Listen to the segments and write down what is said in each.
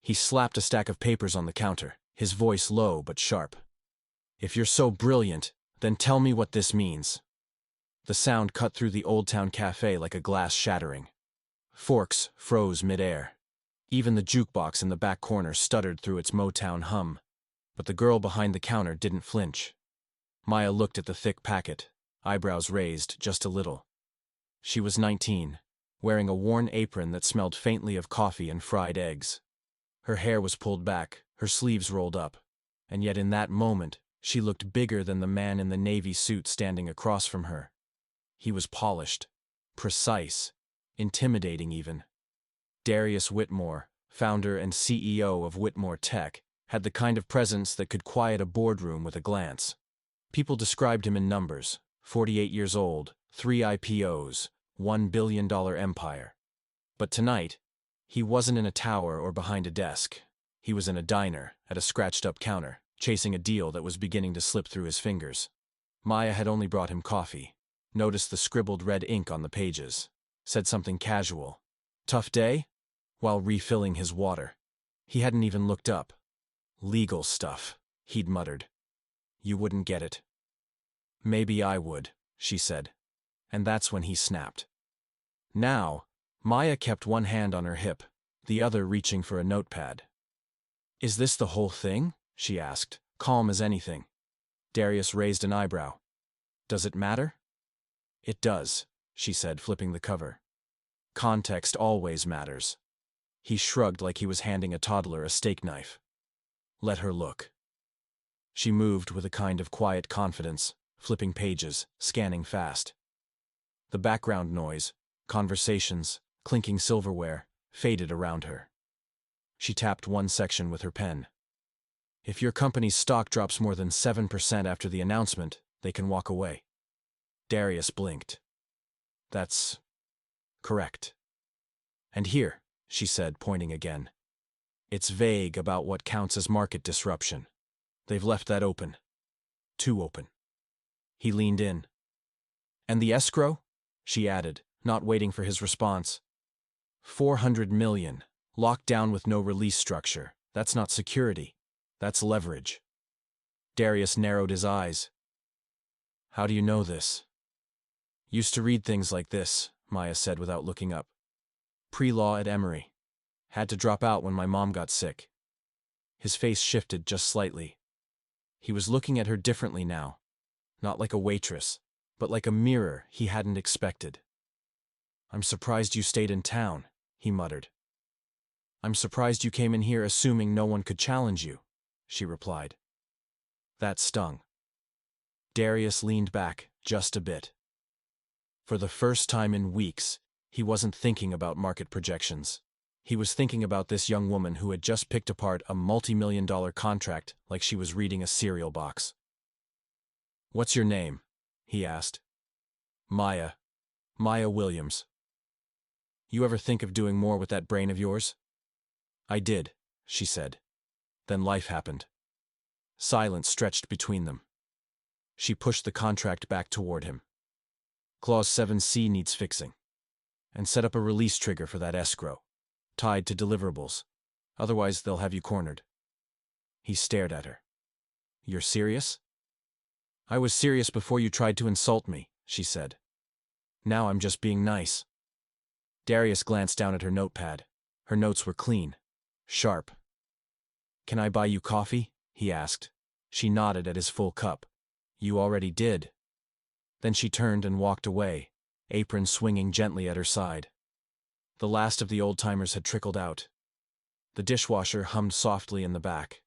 He slapped a stack of papers on the counter, his voice low but sharp. "If you're so brilliant, then tell me what this means." The sound cut through the Old Town Cafe like a glass shattering. Forks froze midair. Even the jukebox in the back corner stuttered through its Motown hum. But the girl behind the counter didn't flinch. Maya looked at the thick packet, eyebrows raised just a little. She was 19, wearing a worn apron that smelled faintly of coffee and fried eggs. Her hair was pulled back, her sleeves rolled up, and yet in that moment, she looked bigger than the man in the navy suit standing across from her. He was polished, precise, intimidating even. Darius Whitmore, founder and CEO of Whitmore Tech, had the kind of presence that could quiet a boardroom with a glance. People described him in numbers: 48 years old, 3 IPOs, $1 billion empire. But tonight, he wasn't in a tower or behind a desk. He was in a diner, at a scratched-up counter, chasing a deal that was beginning to slip through his fingers. Maya had only brought him coffee, noticed the scribbled red ink on the pages, said something casual. "Tough day?" while refilling his water. He hadn't even looked up. "Legal stuff," he'd muttered. "You wouldn't get it." "Maybe I would," she said. And that's when he snapped. Now, Maya kept one hand on her hip, the other reaching for a notepad. "Is this the whole thing?" she asked, calm as anything. Darius raised an eyebrow. "Does it matter?" "It does," she said, flipping the cover. "Context always matters." He shrugged like he was handing a toddler a steak knife. "Let her look." She moved with a kind of quiet confidence, flipping pages, scanning fast. The background noise, conversations, clinking silverware, faded around her. She tapped one section with her pen. "If your company's stock drops more than 7% after the announcement, they can walk away." Darius blinked. "That's correct." "And here," she said, pointing again. "It's vague about what counts as market disruption. They've left that open. Too open." He leaned in. "And the escrow?" she added, not waiting for his response. $400 million, locked down with no release structure. That's not security. That's leverage." Darius narrowed his eyes. "How do you know this?" "Used to read things like this," Maya said without looking up. "Pre-law at Emory. Had to drop out when my mom got sick." His face shifted just slightly. He was looking at her differently now. Not like a waitress, but like a mirror he hadn't expected. "I'm surprised you stayed in town," he muttered. "I'm surprised you came in here assuming no one could challenge you," she replied. That stung. Darius leaned back just a bit. For the first time in weeks, he wasn't thinking about market projections. He was thinking about this young woman who had just picked apart a multi-million-dollar contract like she was reading a cereal box. "What's your name?" he asked. "Maya. Maya Williams." "You ever think of doing more with that brain of yours?" "I did," she said. Then life happened. Silence stretched between them. She pushed the contract back toward him. "Clause 7C needs fixing. And set up a release trigger for that escrow, tied to deliverables. Otherwise, they'll have you cornered." He stared at her. "You're serious?" "I was serious before you tried to insult me," she said. "Now I'm just being nice." Darius glanced down at her notepad. Her notes were clean, sharp. "Can I buy you coffee?" he asked. She nodded at his full cup. "You already did." Then she turned and walked away, apron swinging gently at her side. The last of the old-timers had trickled out. The dishwasher hummed softly in the back,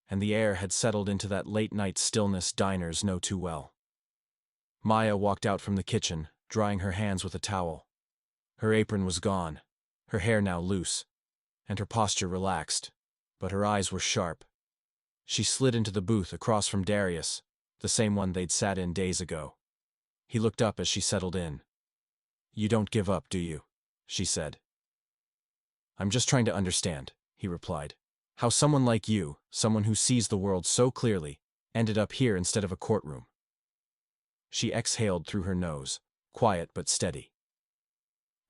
and the air had settled into that late-night stillness diners know too well. Maya walked out from the kitchen, drying her hands with a towel. Her apron was gone, her hair now loose, and her posture relaxed, but her eyes were sharp. She slid into the booth across from Darius, the same one they'd sat in days ago. He looked up as she settled in. "You don't give up, do you?" she said. "I'm just trying to understand," he replied. "How someone like you, someone who sees the world so clearly, ended up here instead of a courtroom." She exhaled through her nose, quiet but steady.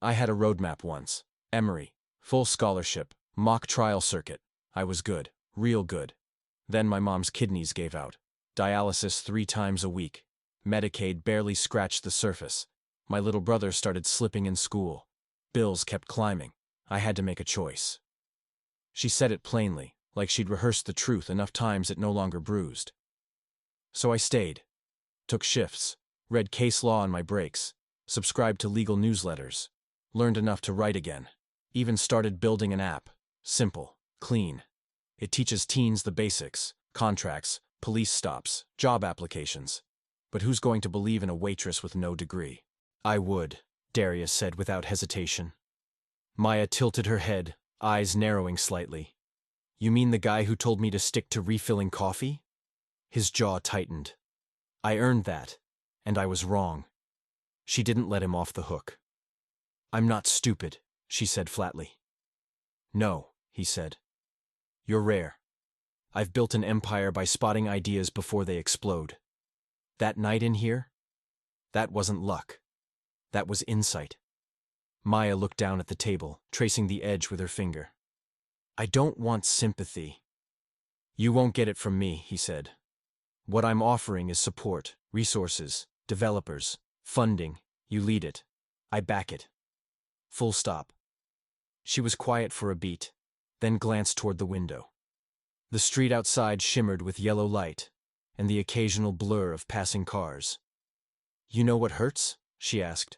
"I had a roadmap once. Emory, full scholarship, mock trial circuit, I was good, real good. Then my mom's kidneys gave out. Dialysis 3 times a week. Medicaid barely scratched the surface. My little brother started slipping in school. Bills kept climbing. I had to make a choice. She said it plainly, like she'd rehearsed the truth enough times it no longer bruised. So I stayed. Took shifts. Read case law on my breaks. Subscribed to legal newsletters. Learned enough to write again. Even started building an app. Simple. Clean. It teaches teens the basics. Contracts. Police stops. Job applications. But who's going to believe in a waitress with no degree? I would, Darius said without hesitation. Maya tilted her head, eyes narrowing slightly. You mean the guy who told me to stick to refilling coffee? His jaw tightened. I earned that, and I was wrong. She didn't let him off the hook. I'm not stupid, she said flatly. No, he said. You're rare. I've built an empire by spotting ideas before they explode. That night in here? That wasn't luck. That was insight. Maya looked down at the table, tracing the edge with her finger. I don't want sympathy. You won't get it from me, he said. What I'm offering is support, resources, developers, funding. You lead it. I back it. Full stop. She was quiet for a beat, then glanced toward the window. The street outside shimmered with yellow light, and the occasional blur of passing cars. You know what hurts? She asked.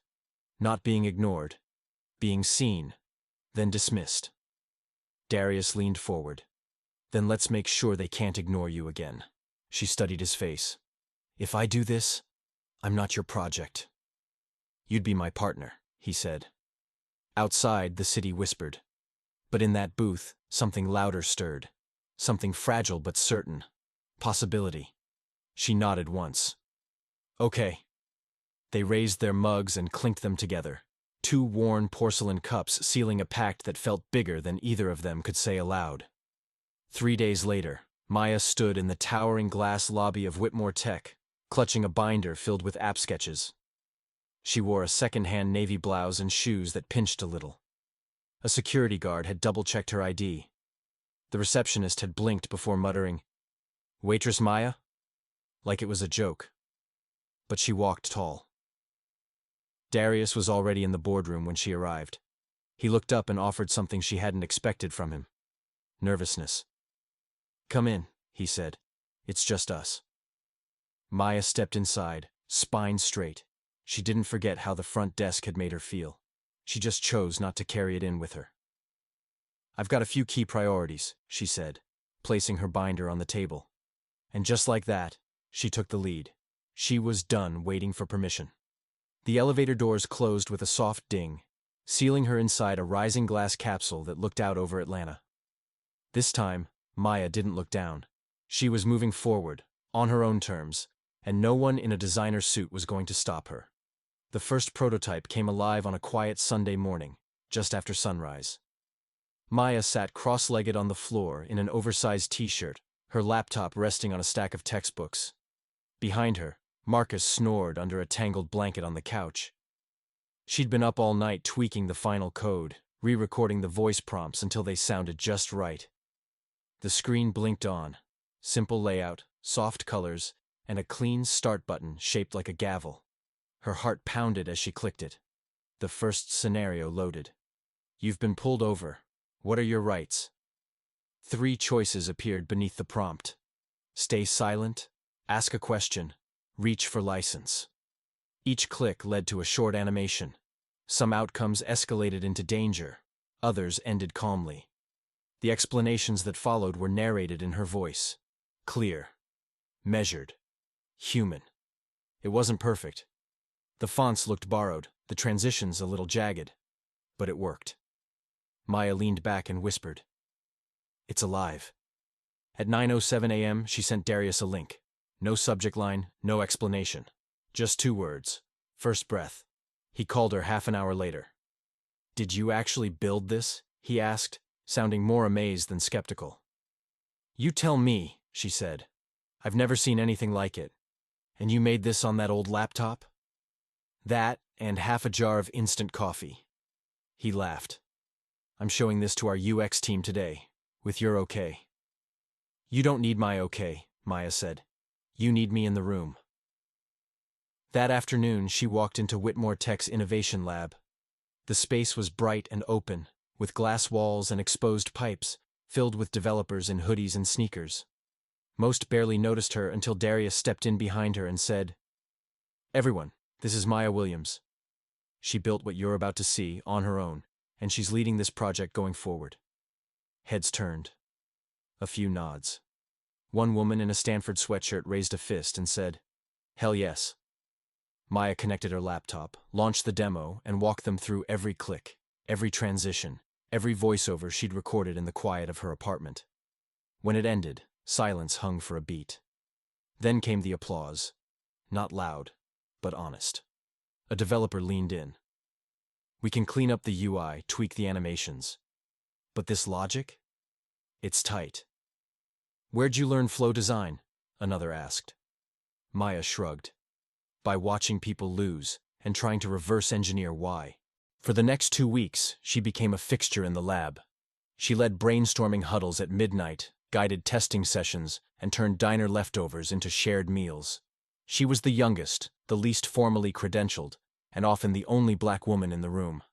Not being ignored, being seen, then dismissed. Darius leaned forward. Then let's make sure they can't ignore you again. She studied his face. If I do this, I'm not your project. You'd be my partner, he said. Outside, the city whispered. But in that booth, something louder stirred. Something fragile but certain. Possibility. She nodded once. Okay. They raised their mugs and clinked them together. 2 worn porcelain cups sealing a pact that felt bigger than either of them could say aloud. 3 days later, Maya stood in the towering glass lobby of Whitmore Tech, clutching a binder filled with app sketches. She wore a second-hand navy blouse and shoes that pinched a little. A security guard had double-checked her ID. The receptionist had blinked before muttering, Waitress Maya? Like it was a joke. But she walked tall. Darius was already in the boardroom when she arrived. He looked up and offered something she hadn't expected from him. Nervousness. Come in, he said. It's just us. Maya stepped inside, spine straight. She didn't forget how the front desk had made her feel. She just chose not to carry it in with her. I've got a few key priorities, she said, placing her binder on the table. And just like that, she took the lead. She was done waiting for permission. The elevator doors closed with a soft ding, sealing her inside a rising glass capsule that looked out over Atlanta. This time, Maya didn't look down. She was moving forward, on her own terms, and no one in a designer suit was going to stop her. The first prototype came alive on a quiet Sunday morning, just after sunrise. Maya sat cross-legged on the floor in an oversized t-shirt, her laptop resting on a stack of textbooks. Behind her, Marcus snored under a tangled blanket on the couch. She'd been up all night tweaking the final code, re-recording the voice prompts until they sounded just right. The screen blinked on. Simple layout, soft colors, and a clean start button shaped like a gavel. Her heart pounded as she clicked it. The first scenario loaded. You've been pulled over. What are your rights? 3 choices appeared beneath the prompt. Stay silent, ask a question, reach for license. Each click led to a short animation. Some outcomes escalated into danger, others ended calmly. The explanations that followed were narrated in her voice. Clear. Measured. Human. It wasn't perfect. The fonts looked borrowed, the transitions a little jagged. But it worked. Maya leaned back and whispered, It's alive. At 9:07 a.m., she sent Darius a link. No subject line, no explanation. Just 2 words. First breath. He called her half an hour later. Did you actually build this? He asked, sounding more amazed than skeptical. You tell me, she said. I've never seen anything like it. And you made this on that old laptop? That and half a jar of instant coffee. He laughed. I'm showing this to our UX team today. With your okay. You don't need my okay, Maya said. You need me in the room. That afternoon, she walked into Whitmore Tech's innovation lab. The space was bright and open, with glass walls and exposed pipes, filled with developers in hoodies and sneakers. Most barely noticed her until Darius stepped in behind her and said, "Everyone, this is Maya Williams. She built what you're about to see on her own, and she's leading this project going forward." Heads turned. A few nods. One woman in a Stanford sweatshirt raised a fist and said, "Hell yes." Maya connected her laptop, launched the demo, and walked them through every click, every transition, every voiceover she'd recorded in the quiet of her apartment. When it ended, silence hung for a beat. Then came the applause. Not loud, but honest. A developer leaned in. "We can clean up the UI, tweak the animations. But this logic? It's tight." "Where'd you learn flow design?" another asked. Maya shrugged. "By watching people lose and trying to reverse engineer why." For the next 2 weeks, she became a fixture in the lab. She led brainstorming huddles at midnight, guided testing sessions, and turned diner leftovers into shared meals. She was the youngest, the least formally credentialed, and often the only black woman in the room.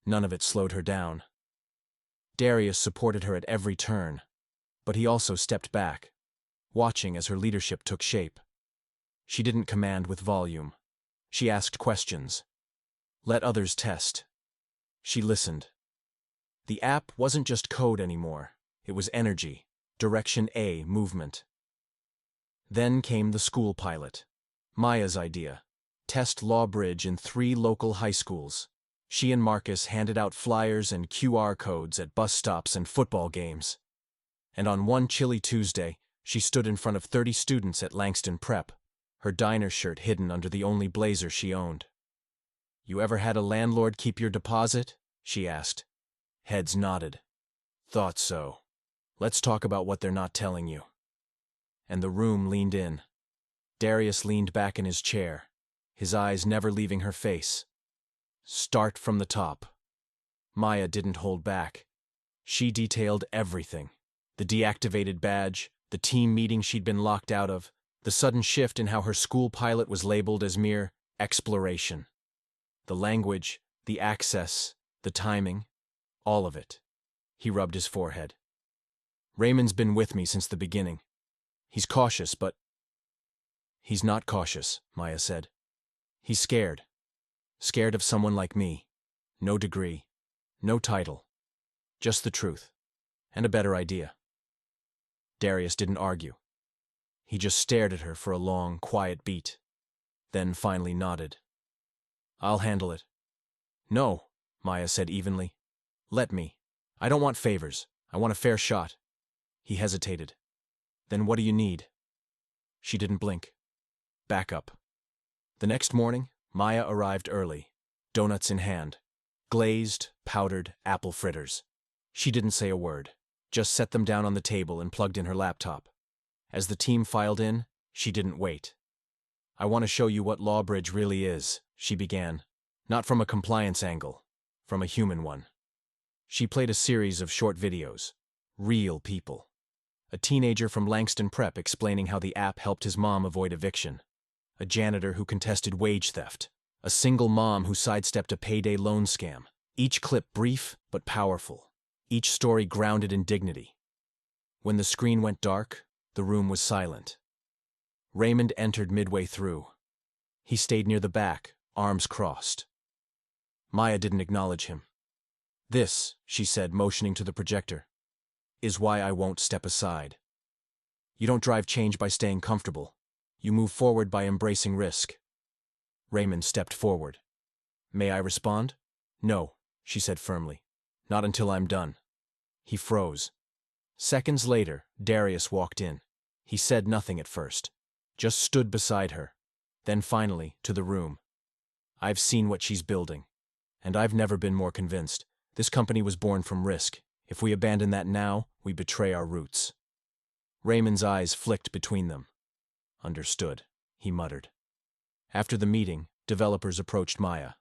None of it slowed her down. Darius supported her at every turn, but he also stepped back, watching as her leadership took shape. She didn't command with volume. She asked questions. Let others test. She listened. The app wasn't just code anymore. It was energy, direction A, movement. Then came the school pilot. Maya's idea. Test Lawbridge in 3 local high schools. She and Marcus handed out flyers and QR codes at bus stops and football games. And on one chilly Tuesday, she stood in front of 30 students at Langston Prep, her diner shirt hidden under the only blazer she owned. "You ever had a landlord keep your deposit?" she asked. Heads nodded. "Thought so. Let's talk about what they're not telling you." And the room leaned in. Darius leaned back in his chair, his eyes never leaving her face. "Start from the top." Maya didn't hold back. She detailed everything. The deactivated badge, the team meeting she'd been locked out of, the sudden shift in how her school pilot was labeled as mere exploration. The language, the access, the timing, all of it. He rubbed his forehead. "Raymond's been with me since the beginning. He's cautious, but—" "He's not cautious," Maya said. "He's scared. Scared of someone like me. No degree, no title. Just the truth. And a better idea." Darius didn't argue. He just stared at her for a long, quiet beat, then finally nodded. "I'll handle it." "No," Maya said evenly. "Let me. I don't want favors. I want a fair shot." He hesitated. "Then what do you need?" She didn't blink. Back up. The next morning, Maya arrived early, donuts in hand. Glazed, powdered, apple fritters. She didn't say a word, just set them down on the table and plugged in her laptop. As the team filed in, she didn't wait. "I want to show you what Lawbridge really is," she began. "Not from a compliance angle, from a human one." She played a series of short videos. Real people. A teenager from Langston Prep explaining how the app helped his mom avoid eviction. A janitor who contested wage theft. A single mom who sidestepped a payday loan scam. Each clip brief but powerful. Each story grounded in dignity. When the screen went dark, the room was silent. Raymond entered midway through. He stayed near the back, arms crossed. Maya didn't acknowledge him. "This," she said, motioning to the projector, "is why I won't step aside. You don't drive change by staying comfortable. You move forward by embracing risk." Raymond stepped forward. "May I respond?" "No," she said firmly. "Not until I'm done." He froze. Seconds later, Darius walked in. He said nothing at first, just stood beside her. Then finally, to the room. "I've seen what she's building, and I've never been more convinced. This company was born from risk. If we abandon that now, we betray our roots." Raymond's eyes flicked between them. "Understood," he muttered. After the meeting, developers approached Maya.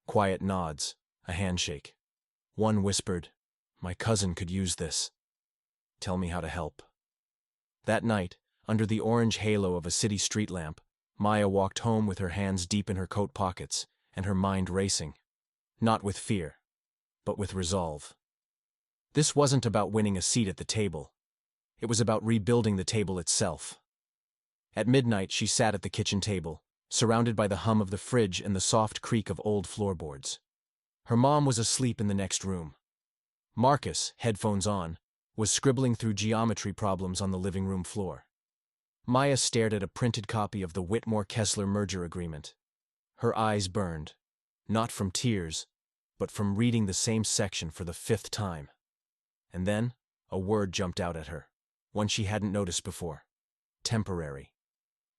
Quiet nods, a handshake. One whispered, "My cousin could use this." Tell me how to help. That night, under the orange halo of a city street lamp, Maya walked home with her hands deep in her coat pockets and her mind racing. Not with fear, but with resolve. This wasn't about winning a seat at the table. It was about rebuilding the table itself. At midnight, she sat at the kitchen table, surrounded by the hum of the fridge and the soft creak of old floorboards. Her mom was asleep in the next room. Marcus, headphones on, was scribbling through geometry problems on the living room floor. Maya stared at a printed copy of the Whitmore-Kessler merger agreement. Her eyes burned, not from tears, but from reading the same section for the 5th time. And then, a word jumped out at her, one she hadn't noticed before. Temporary.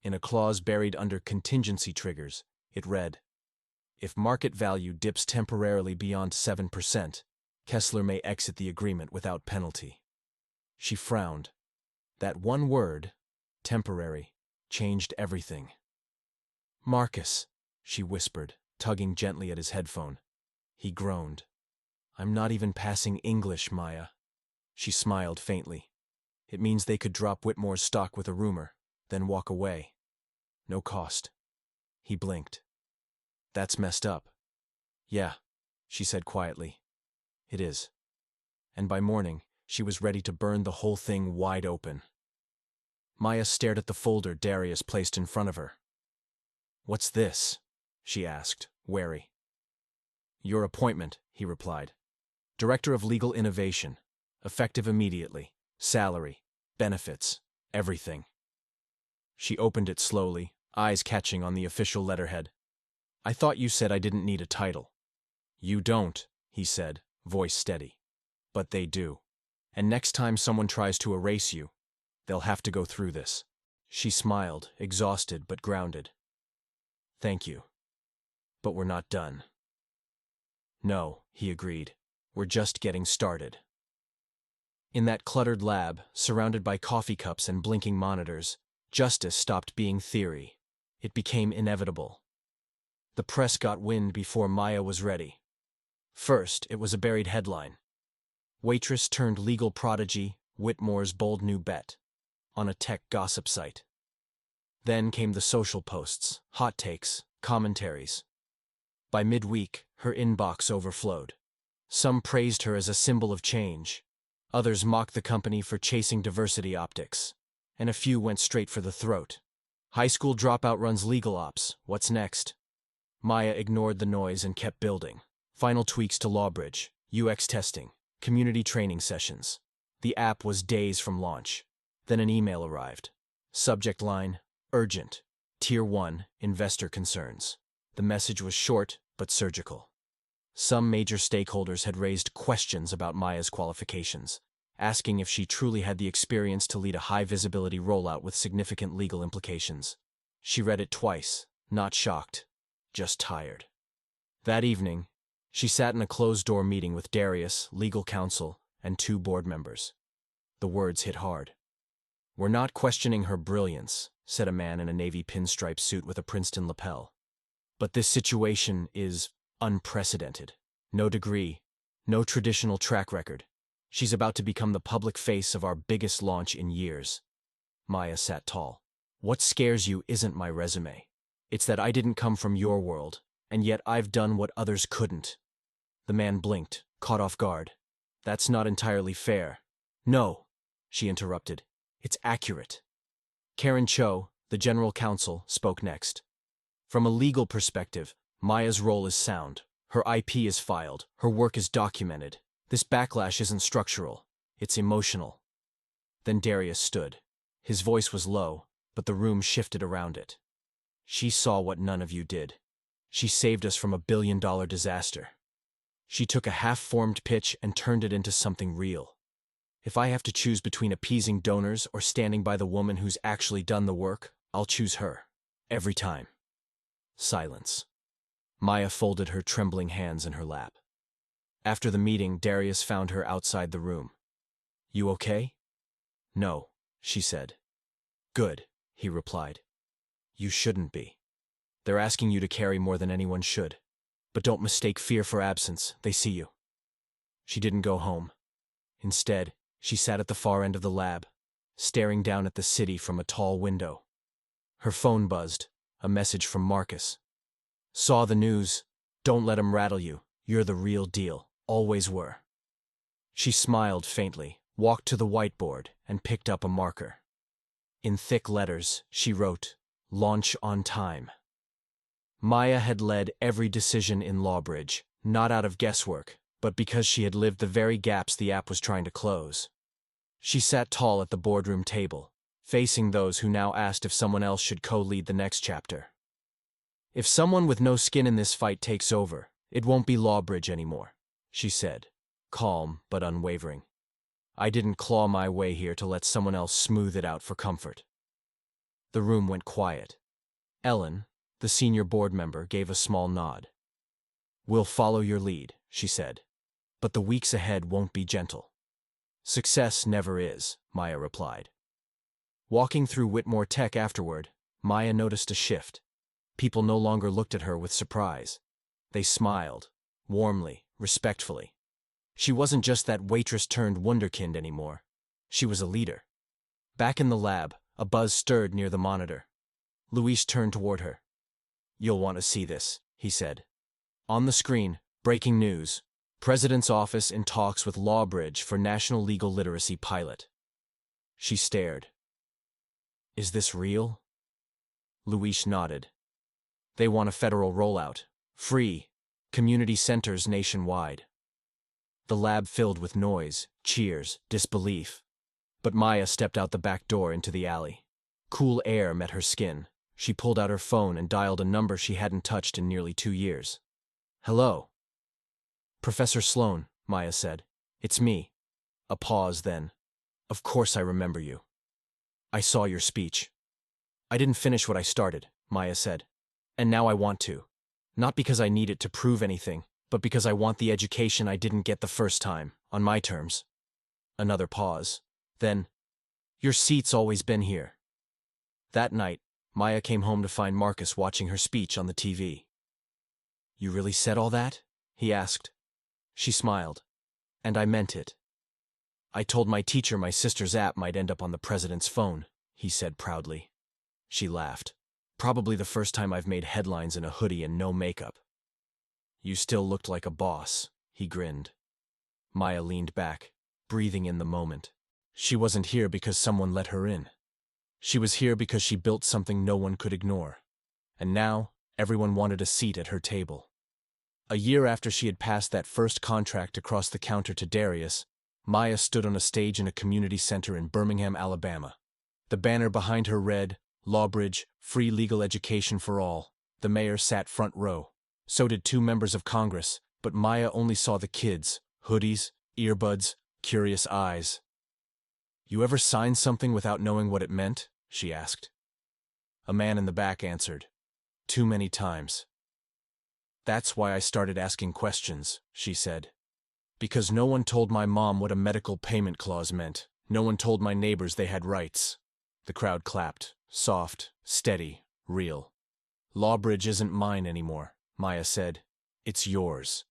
In a clause buried under contingency triggers, it read, "If market value dips temporarily beyond 7%, Kessler may exit the agreement without penalty." She frowned. That one word, temporary, changed everything. "Marcus," she whispered, tugging gently at his headphone. He groaned. "I'm not even passing English, Maya." She smiled faintly. "It means they could drop Whitmore's stock with a rumor, then walk away. No cost." He blinked. "That's messed up." "Yeah," she said quietly. "It is." And by morning, she was ready to burn the whole thing wide open. Maya stared at the folder Darius placed in front of her. "What's this?" she asked, wary. "Your appointment," he replied. "Director of Legal Innovation. Effective immediately. Salary. Benefits. Everything." She opened it slowly, eyes catching on the official letterhead. "I thought you said I didn't need a title." "You don't," he said, voice steady. "But they do. And next time someone tries to erase you, they'll have to go through this." She smiled, exhausted but grounded. "Thank you. But we're not done." "No," he agreed. "We're just getting started." In that cluttered lab, surrounded by coffee cups and blinking monitors, justice stopped being theory. It became inevitable. The press got wind before Maya was ready. First, it was a buried headline. Waitress turned legal prodigy, Whitmore's bold new bet, on a tech gossip site. Then came the social posts, hot takes, commentaries. By midweek, her inbox overflowed. Some praised her as a symbol of change. Others mocked the company for chasing diversity optics. And a few went straight for the throat. "High school dropout runs legal ops. What's next?" Maya ignored the noise and kept building. Final tweaks to Lawbridge, UX testing, community training sessions. The app was days from launch. Then an email arrived. Subject line, urgent. Tier 1, investor concerns. The message was short but surgical. Some major stakeholders had raised questions about Maya's qualifications, asking if she truly had the experience to lead a high-visibility rollout with significant legal implications. She read it twice, not shocked, just tired. That evening, she sat in a closed-door meeting with Darius, legal counsel, and 2 board members. The words hit hard. "We're not questioning her brilliance," said a man in a navy pinstripe suit with a Princeton lapel. "But this situation is unprecedented. No degree, no traditional track record. She's about to become the public face of our biggest launch in years." Maya sat tall. "What scares you isn't my resume. It's that I didn't come from your world, and yet I've done what others couldn't." The man blinked, caught off guard. "That's not entirely fair." "No," she interrupted. "It's accurate." Karen Cho, the general counsel, spoke next. "From a legal perspective, Maya's role is sound. Her IP is filed. Her work is documented. This backlash isn't structural. It's emotional." Then Darius stood. His voice was low, but the room shifted around it. "She saw what none of you did. She saved us from a billion-dollar disaster. She took a half-formed pitch and turned it into something real. If I have to choose between appeasing donors or standing by the woman who's actually done the work, I'll choose her. Every time." Silence. Maya folded her trembling hands in her lap. After the meeting, Darius found her outside the room. "You okay?" "No," she said. "Good," he replied. "You shouldn't be. They're asking you to carry more than anyone should. But don't mistake fear for absence. They see you." She didn't go home. Instead, She sat at the far end of the lab, staring down at the city from a tall window. Her phone buzzed, a message from Marcus. Saw the news. Don't let 'em rattle you. You're the real deal. Always were. She smiled faintly, walked to the whiteboard, and picked up a marker. In thick letters, she wrote, "Launch on time." Maya had led every decision in Lawbridge, not out of guesswork, but because she had lived the very gaps the app was trying to close. She sat tall at the boardroom table, facing those who now asked if someone else should co-lead the next chapter. "If someone with no skin in this fight takes over, it won't be Lawbridge anymore," she said, calm but unwavering. "I didn't claw my way here to let someone else smooth it out for comfort." The room went quiet. Ellen, the senior board member, gave a small nod. "We'll follow your lead," she said, "but the weeks ahead won't be gentle." "Success never is," Maya replied. Walking through Whitmore Tech afterward, Maya noticed a shift. People no longer looked at her with surprise. They smiled, warmly, respectfully. She wasn't just that waitress turned wunderkind anymore. She was a leader. Back in the lab, a buzz stirred near the monitor. Luis turned toward her. "You'll want to see this," he said. On the screen, breaking news. President's office in talks with Lawbridge for National Legal Literacy pilot. She stared. "Is this real?" Luis nodded. "They want a federal rollout. Free. Community centers nationwide." The lab filled with noise, cheers, disbelief. But Maya stepped out the back door into the alley. Cool air met her skin. She pulled out her phone and dialed a number she hadn't touched in nearly 2 years. "Hello." "Professor Sloan," Maya said. "It's me." A pause, then. "Of course I remember you. I saw your speech." "I didn't finish what I started," Maya said. "And now I want to. Not because I need it to prove anything, but because I want the education I didn't get the first time, on my terms." Another pause. Then, "Your seat's always been here." That night, Maya came home to find Marcus watching her speech on the TV. "You really said all that?" he asked. She smiled. "And I meant it." "I told my teacher my sister's app might end up on the president's phone," he said proudly. She laughed. "Probably the first time I've made headlines in a hoodie and no makeup." "You still looked like a boss," he grinned. Maya leaned back, breathing in the moment. She wasn't here because someone let her in. She was here because she built something no one could ignore. And now, everyone wanted a seat at her table. A year after she had passed that first contract across the counter to Darius, Maya stood on a stage in a community center in Birmingham, Alabama. The banner behind her read, "Lawbridge, free legal education for all." The mayor sat front row. So did 2 members of Congress, but Maya only saw the kids, hoodies, earbuds, curious eyes. "You ever sign something without knowing what it meant?" she asked. A man in the back answered, "Too many times." "That's why I started asking questions," she said. "Because no one told my mom what a medical payment clause meant. No one told my neighbors they had rights." The crowd clapped, soft, steady, real. "Lawbridge isn't mine anymore," Maya said. "It's yours."